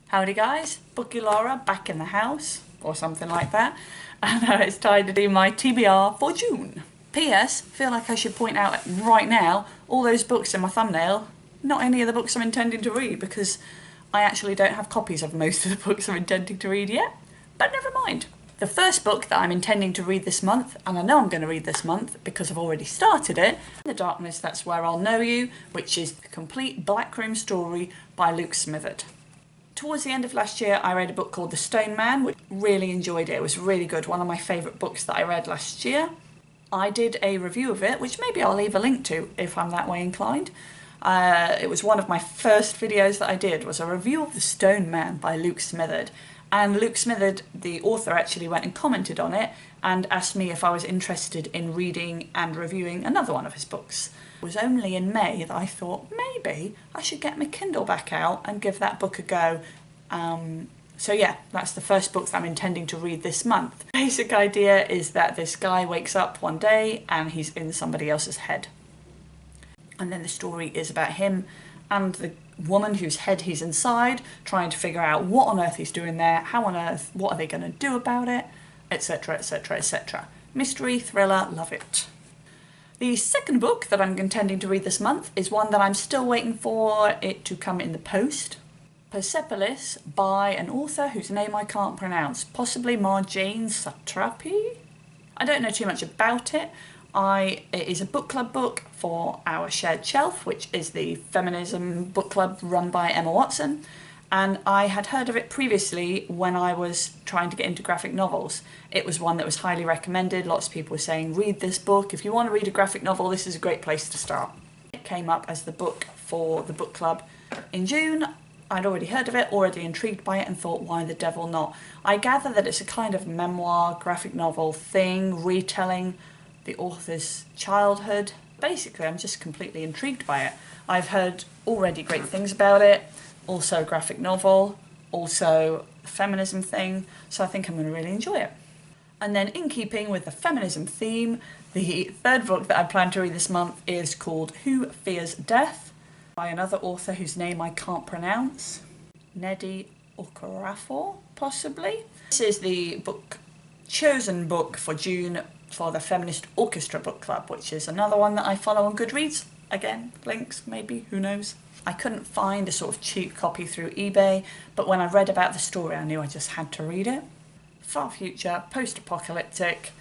Howdy guys, Bookie Laura back in the house, or something like that, and it's time to do my TBR for June. P.S. Feel like I should point out right now, all those books in my thumbnail, not any of the books I'm intending to read, because I actually don't have copies of most of the books I'm intending to read yet, but never mind. The first book that I'm intending to read this month, and I know I'm going to read this month because I've already started it, In the Darkness That's Where I'll Know You, which is the complete Blackroom story by Luke Smitherd. Towards the end of last year, I read a book called The Stone Man, which really enjoyed it. It was really good, one of my favourite books that I read last year. I did a review of it, which maybe I'll leave a link to if I'm that way inclined. It was one of my first videos that I did, was a review of The Stone Man by Luke Smitherd. And Luke Smitherd, the author, actually went and commented on it and asked me if I was interested in reading and reviewing another one of his books. It was only in May that I thought maybe I should get my Kindle back out and give that book a go. So yeah, that's the first book that I'm intending to read this month. The basic idea is that this guy wakes up one day and he's in somebody else's head. And then the story is about him and the woman whose head he's inside, trying to figure out what on earth he's doing there, how on earth, what are they going to do about it, etc, etc, etc. Mystery, thriller, love it. The second book that I'm intending to read this month is one that I'm still waiting for it to come in the post. Persepolis by an author whose name I can't pronounce, possibly Marjane Satrapi? I don't know too much about it. It is a book club book for our shared shelf, which is the feminism book club run by Emma Watson, and I had heard of it previously when I was trying to get into graphic novels. It was one that was highly recommended. Lots of people were saying, read this book. If you want to read a graphic novel, this is a great place to start. It came up as the book for the book club in June. I'd already heard of it, already intrigued by it, and thought, why the devil not? I gather that it's a kind of memoir, graphic novel thing, retelling the author's childhood. Basically, I'm just completely intrigued by it. I've heard already great things about it, also a graphic novel, also a feminism thing, so I think I'm going to really enjoy it. And then in keeping with the feminism theme, the third book that I plan to read this month is called Who Fears Death by another author whose name I can't pronounce, Neddy Aquifer, possibly. This is the chosen book for June for the Feminist Orchestra Book Club, which is another one that I follow on Goodreads. Again, links, maybe, who knows. I couldn't find a sort of cheap copy through eBay, but when I read about the story, I knew I just had to read it. Far future, post-apocalyptic,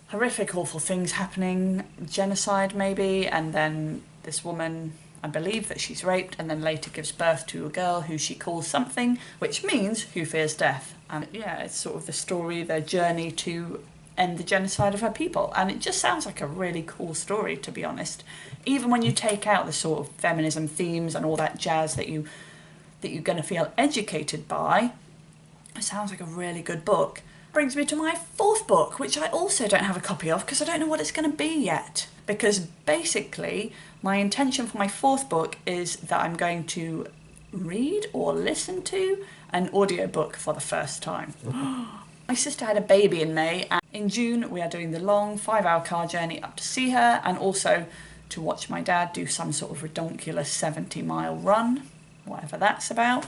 horrific, awful things happening, genocide maybe, and then this woman, I believe that she's raped, and then later gives birth to a girl who she calls something, which means who fears death. And yeah, it's sort of the story, their journey to end the genocide of her people, and it just sounds like a really cool story, to be honest. Even when you take out the sort of feminism themes and all that jazz that you're going to feel educated by, it sounds like a really good book. Brings me to my fourth book, which I also don't have a copy of because I don't know what it's going to be yet. Because basically, my intention for my fourth book is that I'm going to read or listen to an audiobook for the first time. My sister had a baby in May, and in June we are doing the long 5-hour car journey up to see her, and also to watch my dad do some sort of redonkulous 70-mile run, whatever that's about.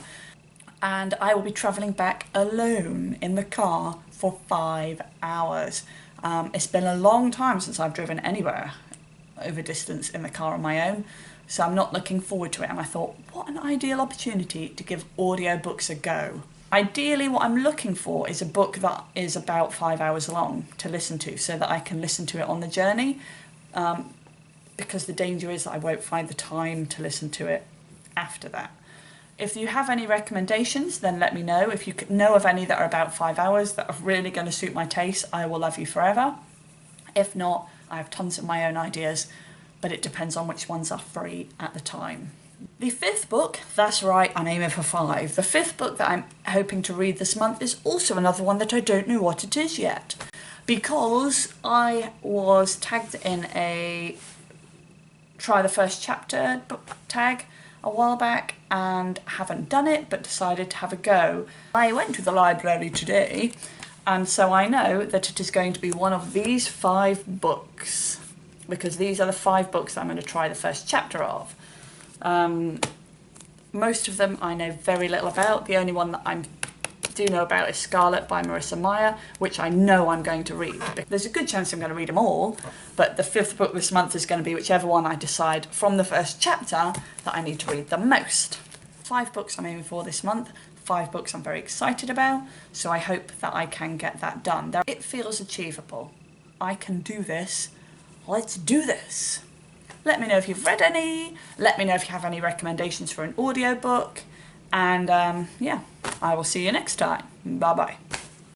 And I will be travelling back alone in the car for 5 hours. It's been a long time since I've driven anywhere over distance in the car on my own, so I'm not looking forward to it, and I thought, what an ideal opportunity to give audiobooks a go. Ideally, what I'm looking for is a book that is about 5 hours long to listen to, so that I can listen to it on the journey, because the danger is that I won't find the time to listen to it after that. If you have any recommendations, then let me know. If you know of any that are about 5 hours that are really going to suit my taste, I will love you forever. If not, I have tons of my own ideas, but it depends on which ones are free at the time. The fifth book, that's right, I'm aiming for 5. The fifth book that I'm hoping to read this month is also another one that I don't know what it is yet, because I was tagged in a try the first chapter book tag a while back and haven't done it, but decided to have a go. I went to the library today, and so I know that it is going to be one of these 5 books, because these are the 5 books that I'm going to try the first chapter of. Most of them I know very little about. The only one that I do know about is Scarlet by Marissa Meyer, which I know I'm going to read. There's a good chance I'm going to read them all, but the 5th book this month is going to be whichever one I decide from the first chapter that I need to read the most. 5 books I'm aiming for this month, 5 books I'm very excited about, so I hope that I can get that done. It feels achievable. I can do this. Let's do this. Let me know if you've read any, let me know if you have any recommendations for an audiobook, and yeah, I will see you next time. Bye bye.